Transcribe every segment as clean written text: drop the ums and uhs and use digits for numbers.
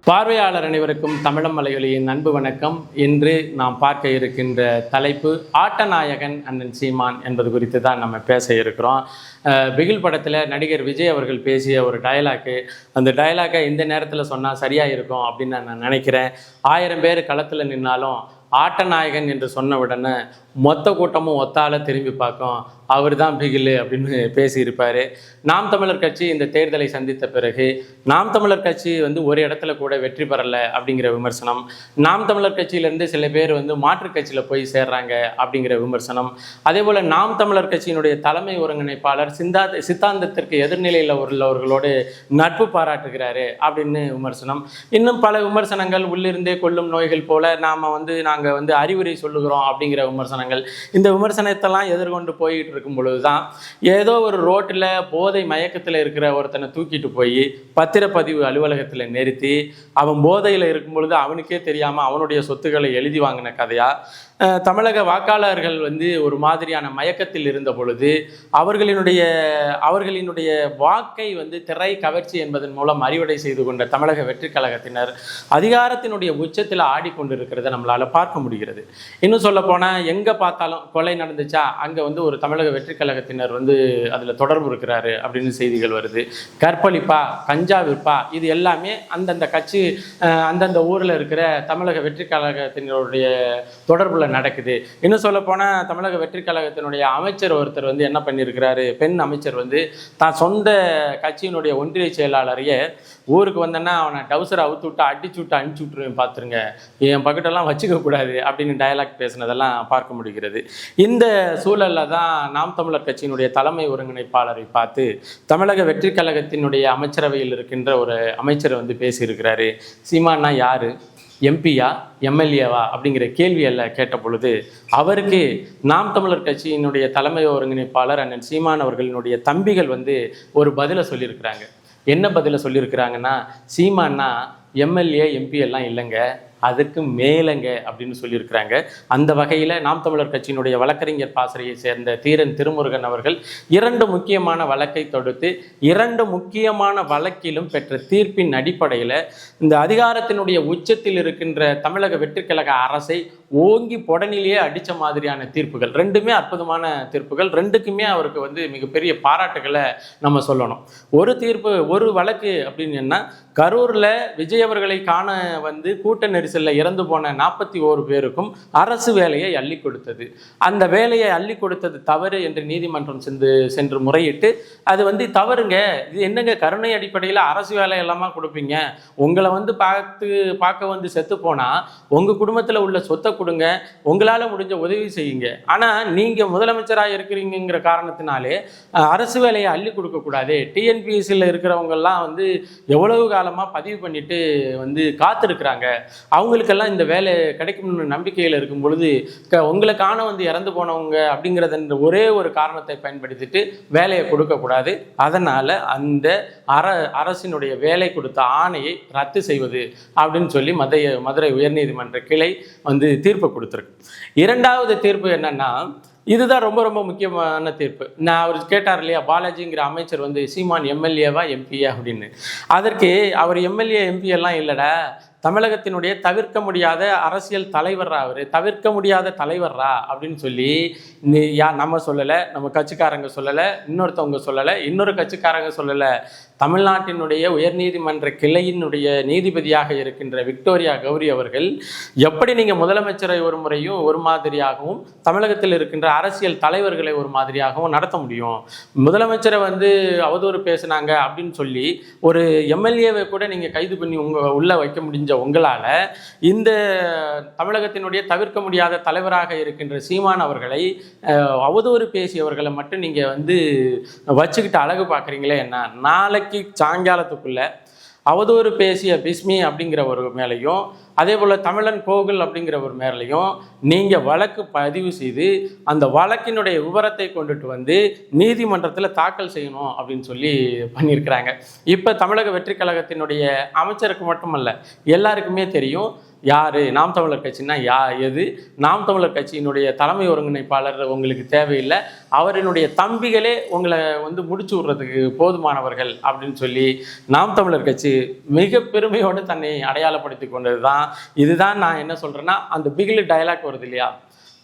பார்வையாளர் அனைவருக்கும் தமிழம் மலையொலியின் அன்பு வணக்கம். இன்று நாம் பார்க்க இருக்கின்ற தலைப்பு ஆட்டநாயகன் அண்ணன் சீமான் என்பது குறித்து தான் நம்ம பேச இருக்கிறோம். பிகில் படத்தில் நடிகர் விஜய் அவர்கள் பேசிய ஒரு டயலாக்கு, அந்த டயலாக்கை இந்த நேரத்தில் சொன்னால் சரியாக இருக்கும் அப்படின்னு நான் நினைக்கிறேன். 1000 பேர் களத்தில் நின்னாலும் ஆட்டநாயகன் என்று சொன்ன உடனே மொத்த கூட்டமும் ஒத்தால திரும்பி பார்க்கும், அவர் தான் பிகில் அப்படின்னு பேசியிருப்பார். நாம் தமிழர் கட்சி இந்த தேர்தலை சந்தித்த பிறகு நாம் தமிழர் கட்சி ஒரு இடத்துல கூட வெற்றி பெறலை அப்படிங்கிற விமர்சனம், நாம் தமிழர் கட்சியிலேருந்து சில பேர் மாற்றுக் கட்சியில் போய் சேர்றாங்க அப்படிங்கிற விமர்சனம், அதே போல் நாம் தமிழர் கட்சியினுடைய தலைமை ஒருங்கிணைப்பாளர் சித்தாந்தத்திற்கு எதிர்நிலையில் உள்ளவர்களோடு நட்பு பாராட்டுகிறாரு அப்படின்னு விமர்சனம், இன்னும் பல விமர்சனங்கள், உள்ளிருந்தே கொள்ளும் நோய்கள் போல நாங்கள் அறிவுரை சொல்லுகிறோம் அப்படிங்கிற விமர்சனங்கள். இந்த விமர்சனத்தெல்லாம் எதிர்கொண்டு போயிட்டு இருக்கும் பொழுது தான் ஏதோ ஒரு ரோட்டில் போதை மயக்கத்தில் இருக்கிற ஒருத்தனை தூக்கிட்டு போய் பத்திரப்பதிவு அலுவலகத்தில் நிறுத்தி அவன் போதையில் இருக்கும் பொழுது அவனுக்கே தெரியாமல் அவனுடைய சொத்துக்களை எழுதி வாங்கின கதையா, தமிழக வாக்காளர்கள் ஒரு மாதிரியான மயக்கத்தில் இருந்த பொழுது அவர்களினுடைய வாக்கை திரை கவர்ச்சி என்பதன் மூலம் அறிவடை செய்து கொண்ட தமிழக வெற்றி கழகத்தினர் அதிகாரத்தினுடைய உச்சத்தில் ஆடிக்கொண்டிருக்கிறத நம்மளால் பார்க்க முடிகிறது. இன்னும் சொல்ல போனால் எங்கே பார்த்தாலும் கொலை நடந்துச்சா அங்கே ஒரு தமிழக வெற்றி கழகத்தினர் அதில் தொடர்பு இருக்கிறாரு அப்படின்னு செய்திகள் வருது. கற்பழிப்பா, கஞ்சா விற்பா, இது எல்லாமே அந்தந்த கட்சி அந்தந்த ஊரில் இருக்கிற தமிழக வெற்றி கழகத்தினருடைய தொடர்புல நடக்குது. இன்னும் சொல்ல போனால் தமிழக வெற்றி கழகத்தினுடைய அமைச்சர் ஒருத்தர் என்ன பண்ணியிருக்கிறாரு, பெண் அமைச்சர் தான் சொந்த கட்சியினுடைய ஒன்றிய செயலாளரையே ஊருக்கு வந்தேன்னா அவனை டவுசரை அவுத்து விட்டு அடிச்சு விட்டு அனுப்பிச்சி விட்டுருவேன், பார்த்துருங்க, என் பக்கத்தெல்லாம் வச்சுக்க கூடாது அப்படின்னு டயலாக் பேசினதெல்லாம் பார்க்க முடிகிறது. இந்த சூழலில் தான் நாம் தமிழர் கட்சியினுடைய தலைமை ஒருங்கிணைப்பாளரை பார்த்து தமிழக வெற்றி கழகத்தினுடைய அமைச்சரவையில் இருக்கின்ற ஒரு அமைச்சர் பேசியிருக்கிறாரு. சீமான்னா யாரு, எம்பியா எம்எல்ஏவா அப்படிங்கிற கேள்வியெல்லாம் கேட்ட பொழுது அவருக்கு நாம் தமிழர் கட்சியினுடைய தலைமை ஒருங்கிணைப்பாளர் அண்ணன் சீமான் அவர்களினுடைய தம்பிகள் ஒரு பதிலை சொல்லியிருக்கிறாங்க. என்ன பதிலை சொல்லியிருக்கிறாங்கன்னா, சீமான்னா எம்எல்ஏ எம்பி எல்லாம் இல்லைங்க, அதுக்கு மேலங்க அப்படின்னு சொல்லியிருக்கிறாங்க. அந்த வகையில் நாம் தமிழர் கட்சியினுடைய வழக்கறிஞர் பாசறையை சேர்ந்த தீரன் திருமுருகன் அவர்கள் 2 முக்கியமான வழக்கை தொடுத்து 2 முக்கியமான வழக்கிலும் பெற்ற தீர்ப்பின் அடிப்படையில் இந்த அதிகாரத்தினுடைய உச்சத்தில் இருக்கின்ற தமிழக வெற்றிக்கழக அரசை ஓங்கி பொடனிலேயே அடித்த மாதிரியான தீர்ப்புகள், 2மே அற்புதமான தீர்ப்புகள். 2க்குமே அவருக்கு மிகப்பெரிய பாராட்டுகளை நம்ம சொல்லணும். ஒரு தீர்ப்பு, ஒரு வழக்கு அப்படின்னா கரூரில் விஜய் அவர்களை காண கூட்ட நெரிசலில் இறந்து போன 41 பேருக்கும் அரசு வேலையை அள்ளி கொடுத்தது. அந்த வேலையை அள்ளி கொடுத்தது தவறு என்று நீதிமன்றம் சென்று முறையிட்டு அது தவறுங்க, இது என்னங்க கருணை அடிப்படையில் அரசு வேலை எல்லாமா கொடுப்பீங்க, உங்களை பார்க்க செத்து போனால் உங்கள் குடும்பத்தில் உள்ள சொத்தை கொடுங்க, உங்களால் முடிஞ்ச உதவி செய்யுங்க, ஆனால் நீங்கள் முதலமைச்சராக இருக்கிறீங்கிற காரணத்தினாலே அரசு வேலையை அள்ளி கொடுக்கக்கூடாது. டிஎன்பிஎஸ்சியில் இருக்கிறவங்கெல்லாம் எவ்வளவு காலமாக பதிவு பண்ணிட்டு காத்திருக்கிறாங்க, அவங்களுக்கெல்லாம் இந்த வேலை கிடைக்கும்னு நம்பிக்கையில் இருக்கும் பொழுது உங்களை காண இறந்து போனவங்க அப்படிங்கிறத ஒரே ஒரு காரணத்தை பயன்படுத்திட்டு வேலையை கொடுக்கக்கூடாது, அதனால் அந்த அரசினுடைய வேலை கொடுத்த ஆணையை ரத்து செய்வது அப்படின்னு சொல்லி மதுரை உயர்நீதிமன்ற கிளை தீர்ப்பு கொடுத்துருக்கு. 2வது தீர்ப்பு என்னன்னா, இதுதான் ரொம்ப ரொம்ப முக்கியமான தீர்ப்பு. நான் அவர் கேட்டார் இல்லையா, பாலாஜிங்கிற அமைச்சர் சீமான் எம்எல்ஏவா எம்பியா அப்படின்னு. அதற்கு அவர் எம்எல்ஏ எம்பி எல்லாம் இல்லைடா, தமிழகத்தினுடைய தவிர்க்க முடியாத அரசியல் தலைவர்ரா, அவர் தவிர்க்க முடியாத தலைவர்ரா அப்படின்னு சொல்லி நம்ம சொல்லலை, நம்ம கட்சிக்காரங்க சொல்லலை, இன்னொருத்தவங்க சொல்லலை, இன்னொரு கட்சிக்காரங்க சொல்லலை, தமிழ்நாட்டினுடைய உயர்நீதிமன்ற கிளையினுடைய நீதிபதியாக இருக்கின்ற விக்டோரியா கௌரி அவர்கள் எப்படி நீங்கள் முதலமைச்சரை ஒரு முறையும் ஒரு மாதிரியாகவும் தமிழகத்தில் இருக்கின்ற அரசியல் தலைவர்களை ஒரு மாதிரியாகவும் நடத்த முடியும், முதலமைச்சரை அவதூறு பேசினாங்க அப்படின்னு சொல்லி ஒரு எம்எல்ஏவை கூட நீங்கள் கைது பண்ணி உள்ள வைக்க முடிஞ்ச உங்களால் இந்த தமிழகத்தினுடைய தவிர்க்க முடியாத தலைவராக இருக்கின்ற சீமான் அவர்களை அவதூறு பேசியவர்களை மட்டும் நீங்கள் வச்சுக்கிட்டு அழகு பார்க்குறீங்களே என்ன, நாளைக்கு சாயங்காலத்துக்குள்ள அவதூறு பேசிய பிஸ்மி அப்படிங்கிற ஒரு மேலையும் அதே போல் தமிழன் கோகுல் அப்படிங்கிற ஒரு மேலையும் நீங்கள் வழக்கு பதிவு செய்து அந்த வழக்கினுடைய விவரத்தை கொண்டுட்டு நீதிமன்றத்தில் தாக்கல் செய்யணும் அப்படின்னு சொல்லி பண்ணியிருக்கிறாங்க. இப்போ தமிழக வெற்றி கழகத்தினுடைய அமைச்சருக்கு மட்டுமல்ல எல்லாருக்குமே தெரியும், யார் நாம் தமிழர் கட்சின்னா எது, நாம் தமிழர் கட்சியினுடைய தலைமை ஒருங்கிணைப்பாளர் உங்களுக்கு தேவையில்லை, அவரினுடைய தம்பிகளே உங்களை வந்து முடிச்சு விடுறதுக்கு போதுமானவர்கள் அப்படின்னு சொல்லி நாம் தமிழர் கட்சி மிக பெருமையோடு தன்னை அடையாளப்படுத்தி கொண்டது தான். இதுதான் நான் என்ன சொல்கிறேன்னா, அந்த பிகிலு டயலாக் வருது இல்லையா,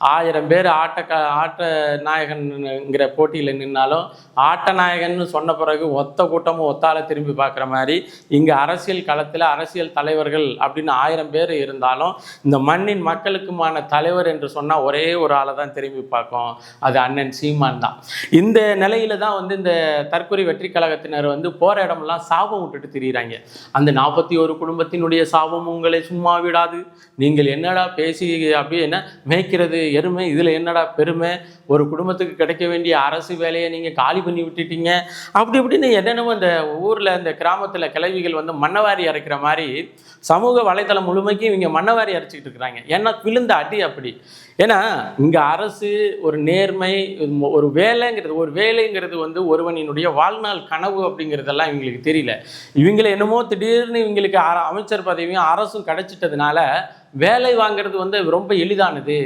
1000 பேர் ஆட்ட நாயகன்ங்கிற போட்டியில் நின்னாலும் ஆட்ட நாயகன்னு சொன்ன பிறகு ஒத்த கூட்டமும் ஒத்தால திரும்பி பார்க்குற மாதிரி இங்கே அரசியல் களத்தில் அரசியல் தலைவர்கள் அப்படின்னு 1000 பேர் இருந்தாலும் இந்த மண்ணின் மக்களுக்குமான தலைவர் என்று சொன்னால் ஒரே ஒரு ஆளை தான் திரும்பி பார்க்கும், அது அண்ணன் சீமான் தான். இந்த நிலையில தான் வந்து இந்த தற்கொலை வெற்றி கழகத்தினர் வந்து போகிற இடமெல்லாம் சாபம் விட்டுட்டு திரியிறாங்க. அந்த 41 குடும்பத்தினுடைய சாபம் உங்களை சும்மா விடாது, நீங்கள் என்னடா பேசி அப்படியே என்ன மேய்க்கிறது எருமை, இதில் என்னடா பெருமை, ஒரு குடும்பத்துக்கு கிடைக்க வேண்டிய அரசு வேலையை நீங்கள் காலி பண்ணி விட்டுட்டீங்க அப்படி இப்படின்னு என்னென்னமோ இந்த ஊரில் இந்த கிராமத்தில் கிளவிகள் வந்து மண்ணவாரி அரைக்கிற மாதிரி சமூக வலைத்தளம் முழுமைக்கும் இவங்க மண்ணவாரி அரைச்சிக்கிட்டு இருக்கிறாங்க. ஏன்னா விழுந்த அடி அப்படி. ஏன்னா இங்கே அரசு ஒரு நேர்மை, ஒரு வேலைங்கிறது வந்து ஒருவனினுடைய வாழ்நாள் கனவு அப்படிங்கிறதெல்லாம் இவங்களுக்கு தெரியல. இவங்களை என்னமோ திடீர்னு இவங்களுக்கு அமைச்சர் பதவியும் அரசும் கிடைச்சிட்டதுனால வேலை வாங்கிறது வந்து ரொம்ப எளிதானது,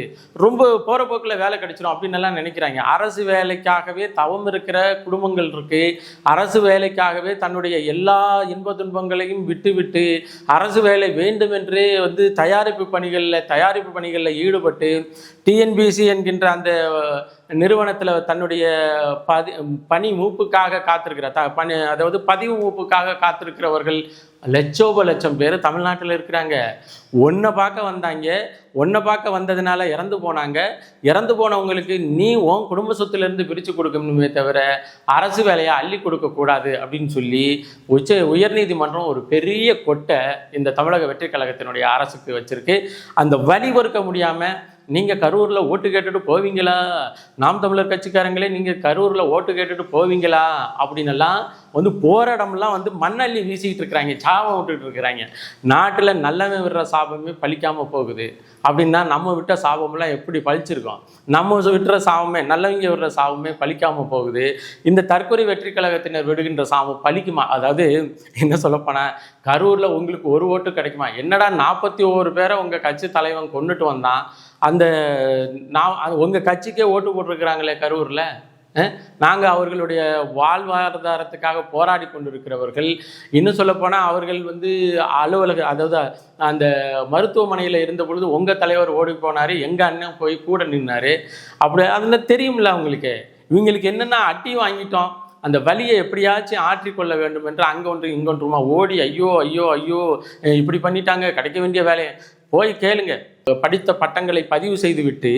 ரொம்ப போகிற போக்கில் வேலை கிடைச்சிடும் அப்படின்னு எல்லாம் நினைக்கிறாங்க. அரசு வேலைக்காகவே தவம் இருக்கிற குடும்பங்கள் இருக்கு. அரசு வேலைக்காகவே தன்னுடைய எல்லா இன்ப துன்பங்களையும் விட்டு அரசு வேலை வேண்டும் என்று வந்து தயாரிப்பு பணிகளில் ஈடுபட்டு டிஎன்பிசி என்கின்ற அந்த நிறுவனத்தில் தன்னுடைய பணி மூப்புக்காக காத்திருக்கிற அதாவது பதிவு மூப்புக்காக காத்திருக்கிறவர்கள் லட்சம் பேர் தமிழ்நாட்டில் இருக்கிறாங்க. ஒன்றை பார்க்க வந்ததுனால இறந்து போனாங்க. இறந்து போனவங்களுக்கு நீ உன் குடும்ப சொத்துலேருந்து பிரித்து கொடுக்கணுமே தவிர அரசு வேலையை அள்ளி கொடுக்கக்கூடாது அப்படின்னு சொல்லி உயர்நீதிமன்றம் ஒரு பெரிய கொட்டை இந்த தமிழக வெற்றி கழகத்தினுடைய அரசுக்கு வச்சிருக்கு. அந்த வழி பொறுக்க முடியாமல் நீங்கள் கரூரில் ஓட்டு கேட்டுட்டு போவீங்களா, நாம் தமிழர் கட்சிக்காரங்களே நீங்கள் கரூரில் ஓட்டு கேட்டுட்டு போவீங்களா அப்படின்னெல்லாம் வந்து போகிற இடம்லாம் வந்து மண்ணள்ளி வீசிக்கிட்டு இருக்கிறாங்க, சாபம் விட்டுட்டு இருக்கிறாங்க. நாட்டில் நல்லவன் விடுற சாபமே பழிக்காமல் போகுது அப்படின்னா நம்ம விட்ட சாபம்லாம் எப்படி பழிச்சிருக்கோம்? நம்ம விட்டுற சாபமே, நல்லவங்க விடுற சாபமே பழிக்காமல் போகுது. இந்த தற்கொலை வெற்றி கழகத்தினர் விடுகின்ற சாபம் பழிக்குமா? அதாவது என்ன சொல்லப்போனால் கரூரில் உங்களுக்கு ஒரு ஓட்டு கிடைக்குமா? என்னடா 41 பேரை உங்கள் கட்சி தலைவன் கொண்டுட்டு வந்தான், அந்த உங்கள் கட்சிக்கே ஓட்டு போட்டிருக்கிறாங்களே கரூரில். நாங்கள் அவர்களுடைய வாழ்வாதாரத்துக்காக போராடி கொண்டிருக்கிறவர்கள். இன்னும் சொல்லப்போனால் அவர்கள் வந்து அதாவது அந்த மருத்துவமனையில் இருந்த பொழுது உங்கள் தலைவர் ஓடி போனார், எங்கள் அண்ணன் போய் கூட நின்னார். அப்படி அதெல்லாம் தெரியும்ல அவங்களுக்கு. இவங்களுக்கு என்னென்னா அட்டி வாங்கிட்டோம், அந்த வலியை எப்படியாச்சும் ஆற்றிக்கொள்ள வேண்டும் என்று அங்கொன்று இங்கொன்றுமா ஓடி ஐயோ இப்படி பண்ணிட்டாங்க, கிடைக்க வேண்டிய வேலையை போய் கேளுங்க. படித்த பட்டங்களை பதிவு செய்துவிட்டு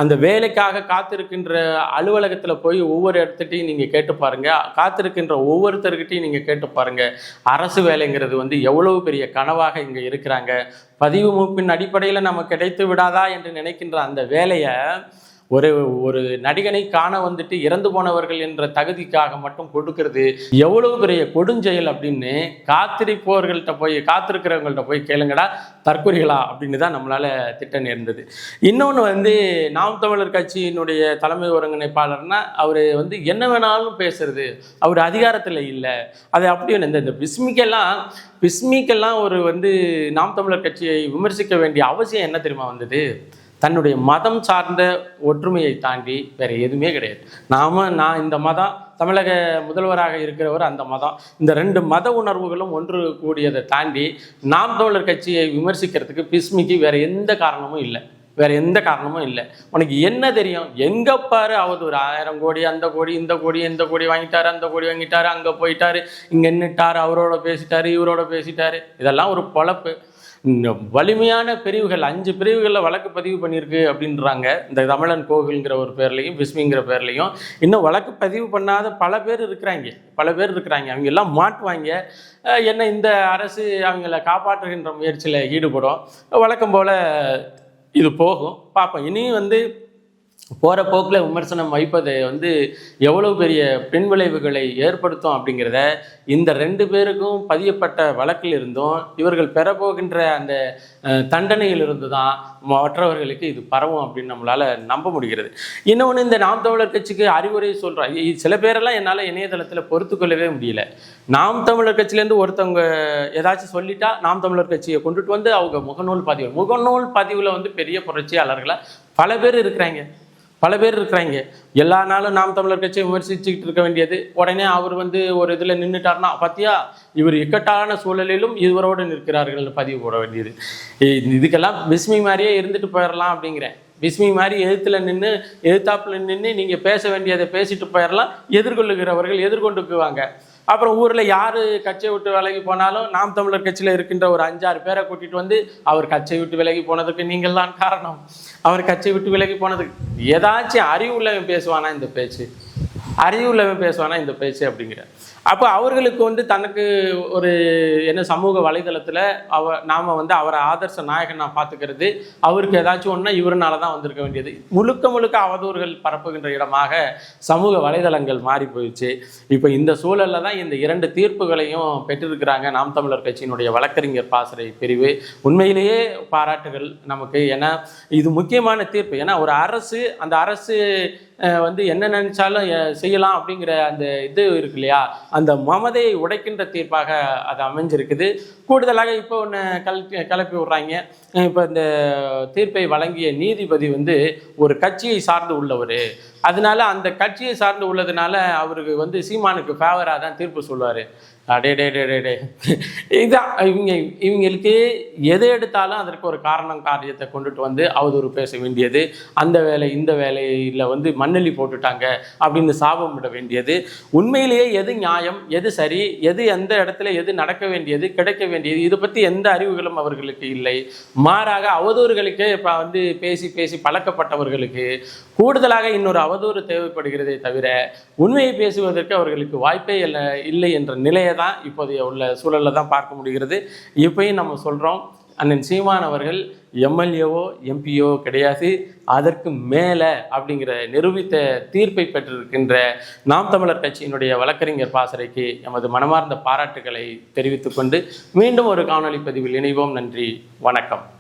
அந்த வேலைக்காக காத்திருக்கின்ற அலுவலகத்தில் போய் ஒவ்வொரு இடத்துட்டையும் நீங்கள் கேட்டு பாருங்கள், காத்திருக்கின்ற ஒவ்வொருத்தர்கிட்டையும் நீங்கள் கேட்டு பாருங்கள். அரசு வேலைங்கிறது வந்து எவ்வளவு பெரிய கனவாக இங்கே இருக்கிறாங்க. பதிவு மூப்பின் அடிப்படையில் நம்ம கிடைத்து விடாதா என்று நினைக்கின்ற அந்த வேலையை ஒரு நடிகனை காண வந்துட்டு இறந்து போனவர்கள் என்ற தகுதிக்காக மட்டும் கொடுக்கறது எவ்வளவு பெரிய கொடுஞ்செயல் அப்படின்னு காத்திருக்கிறவங்கள்ட்ட போய் கேளுங்கடா தற்கொலைகளா அப்படின்னு தான் நம்மளால திட்ட நேர்ந்தது. இன்னொன்று வந்து நாம் தமிழர் கட்சியினுடைய தலைமை ஒருங்கிணைப்பாளர்னா அவர் வந்து என்ன வேணாலும் பேசுறது, அவர் அதிகாரத்தில் இல்லை. அது அப்படி இந்த பிஸ்மிக்கெல்லாம் ஒரு வந்து நாம் தமிழர் கட்சியை விமர்சிக்க வேண்டிய அவசியம் என்ன தெரியுமா வந்தது? தன்னுடைய மதம் சார்ந்த ஒற்றுமையை தாண்டி வேறு எதுவுமே கிடையாது. நான் இந்த மதம், தமிழக முதல்வராக இருக்கிறவர் அந்த மதம், இந்த 2 மத உணர்வுகளும் ஒன்று கூடியதை தாண்டி நாம் தமிழர் கட்சியை விமர்சிக்கிறதுக்கு பிஸ்மிக்கு வேறு எந்த காரணமும் இல்லை. உனக்கு என்ன தெரியும்? எங்கே பாரு அவர் ஒரு 1000 கோடி, அந்த கோடி இந்த கோடி வாங்கிட்டாரு, அந்த கோடி வாங்கிட்டாரு, அங்கே போயிட்டாரு, இங்கே நின்றுட்டார், அவரோட பேசிட்டாரு, இவரோட பேசிட்டாரு. இதெல்லாம் ஒரு பொழப்பு. வலிமையான பிரிவுகள் 5 பிரிவுகளில் வழக்கு பதிவு பண்ணியிருக்கு அப்படின்றாங்க. இந்த தமிழன் கோவில்ங்கிற ஒரு பேர்லையும் பிஸ்மிங்கிற பேர்லையும் இன்னும் வழக்கு பதிவு பண்ணாத பல பேர் இருக்கிறாங்க. அவங்க எல்லாம் மாட்டுவாங்க. என்ன இந்த அரசு அவங்கள காப்பாற்றுகின்ற முயற்சியில் ஈடுபடும். வழக்கம் போல் இது போகும். பார்ப்போம். இனியும் வந்து போகிற போக்கில் விமர்சனம் வைப்பது வந்து எவ்வளவு பெரிய பின்விளைவுகளை ஏற்படுத்தும் அப்படிங்கிறத இந்த 2 பேருக்கும் பதியப்பட்ட வழக்கில் இருந்தும் இவர்கள் பெறப்போகின்ற அந்த தண்டனையிலிருந்து தான் மற்றவர்களுக்கு இது பரவும் அப்படின்னு நம்மளால் நம்ப முடிகிறது. இன்னொன்று, இந்த நாம் தமிழர் கட்சிக்கு அறிவுரை சொல்கிறாங்க சில பேரெல்லாம் என்னால் இணையதளத்தில் பொறுத்து கொள்ளவே முடியல. நாம் தமிழர் கட்சியிலேருந்து ஒருத்தவங்க ஏதாச்சும் சொல்லிட்டா நாம் தமிழர் கட்சியை கொண்டுட்டு வந்து அவங்க முகநூல் பதிவில் வந்து பெரிய புரட்சியாளர்களாக பல பேர் இருக்கிறாங்க. எல்லா நாளும் நாம் தமிழர் கட்சியை விமர்சிச்சுக்கிட்டு இருக்க வேண்டியது, உடனே அவர் வந்து ஒரு இதில் நின்றுட்டார்னா பார்த்தியா இவர் இக்கட்டான சூழலிலும் இவரோடு நிற்கிறார்கள் பதிவு போட வேண்டியது. இதுக்கெல்லாம் பிஸ்மி மாதிரியே இருந்துட்டு போயிடலாம் அப்படிங்கிறேன். பிஸ்மி மாதிரி எதிர்த்தாப்புல நின்று நீங்கள் பேச வேண்டியதை பேசிட்டு போயிடலாம். எதிர்கொள்ளுகிறவர்கள் எதிர்கொண்டுக்குவாங்க. அப்புறம் ஊரில் யார் கட்சியை விட்டு விலகி போனாலும் நாம் தமிழர் கட்சியில் இருக்கின்ற ஒரு 5-6 பேரை கூட்டிகிட்டு வந்து அவர் கட்சியை விட்டு விலகி போனதுக்கு நீங்கள் தான் காரணம், அவர் கட்சியை விட்டு விலகி போனதுக்கு. ஏதாச்சும் அறிவுள்ளவன் பேசுவானா இந்த பேச்சு அப்படிங்கிற. அப்போ அவர்களுக்கு வந்து தனக்கு ஒரு சமூக வலைதளத்தில் நாம் வந்து அவரை ஆதர்ச நாயகன் நான் பார்த்துக்கிறது, அவருக்கு ஏதாச்சும் ஒன்றா இவருனால தான் வந்திருக்க வேண்டியது. முழுக்க அவதூறுகள் பரப்புகின்ற இடமாக சமூக வலைதளங்கள் மாறி போயிடுச்சு. இப்போ இந்த சூழலில் தான் இந்த 2 தீர்ப்புகளையும் பெற்றிருக்கிறாங்க நாம் தமிழர் கட்சியினுடைய வழக்கறிஞர் பாசறை பிரிவு. உண்மையிலேயே பாராட்டுகள் நமக்கு. ஏன்னா இது முக்கியமான தீர்ப்பு. ஏன்னா ஒரு அரசு, அந்த அரசு வந்து என்ன நினைச்சாலும் செய்யலாம் அப்படிங்கிற அந்த இது இருக்கு இல்லையா, அந்த மமதையை உடைக்கின்ற தீர்ப்பாக அது அமைஞ்சிருக்குது. கூடுதலாக இப்போ ஒன்று கிளப்பி விடுறாங்க. இப்போ இந்த தீர்ப்பை வழங்கிய நீதிபதி வந்து ஒரு கட்சியை சார்ந்து உள்ளவர், அதனால அந்த கட்சியை சார்ந்து உள்ளதுனால அவருக்கு வந்து சீமானுக்கு ஃபேவராக தான் தீர்ப்பு சொல்லுவார். டே இதுதான் இவங்களுக்கு எது எடுத்தாலும் அதற்கு ஒரு காரியத்தை கொண்டுட்டு வந்து அவதூறு பேச வேண்டியது, அந்த வேலை இந்த வேலையில் வந்து மண்ணெல்லி போட்டுட்டாங்க அப்படின்னு சாபம் விட வேண்டியது. உண்மையிலேயே எது நியாயம், எது சரி, எது எந்த இடத்துல எது நடக்க வேண்டியது கிடைக்க வேண்டியது, இதை பற்றி எந்த அறிவுகளும் அவர்களுக்கு இல்லை. மாறாக அவதூறுகளுக்கே இப்போ வந்து பேசி பழக்கப்பட்டவர்களுக்கு கூடுதலாக இன்னொரு அவதூறு தேவைப்படுகிறதே தவிர உண்மையை பேசுவதற்கு அவர்களுக்கு வாய்ப்பே இல்லை என்ற நிலையை தான் இப்போதைய உள்ள சூழலில் தான் பார்க்க முடிகிறது. இப்பயும் நம்ம சொல்கிறோம், அண்ணன் சீமான் அவர்கள் எம்எல்ஏவோ எம்பியோ கிடையாது, அதற்கு மேலே அப்படிங்கிற நிரூபித்த தீர்ப்பை பெற்றிருக்கின்ற நாம் தமிழர் கட்சியினுடைய வழக்கறிஞர் பாசறைக்கு எமது மனமார்ந்த பாராட்டுகளை தெரிவித்துக் கொண்டு மீண்டும் ஒரு காணொலி பதிவில் இணைவோம். நன்றி, வணக்கம்.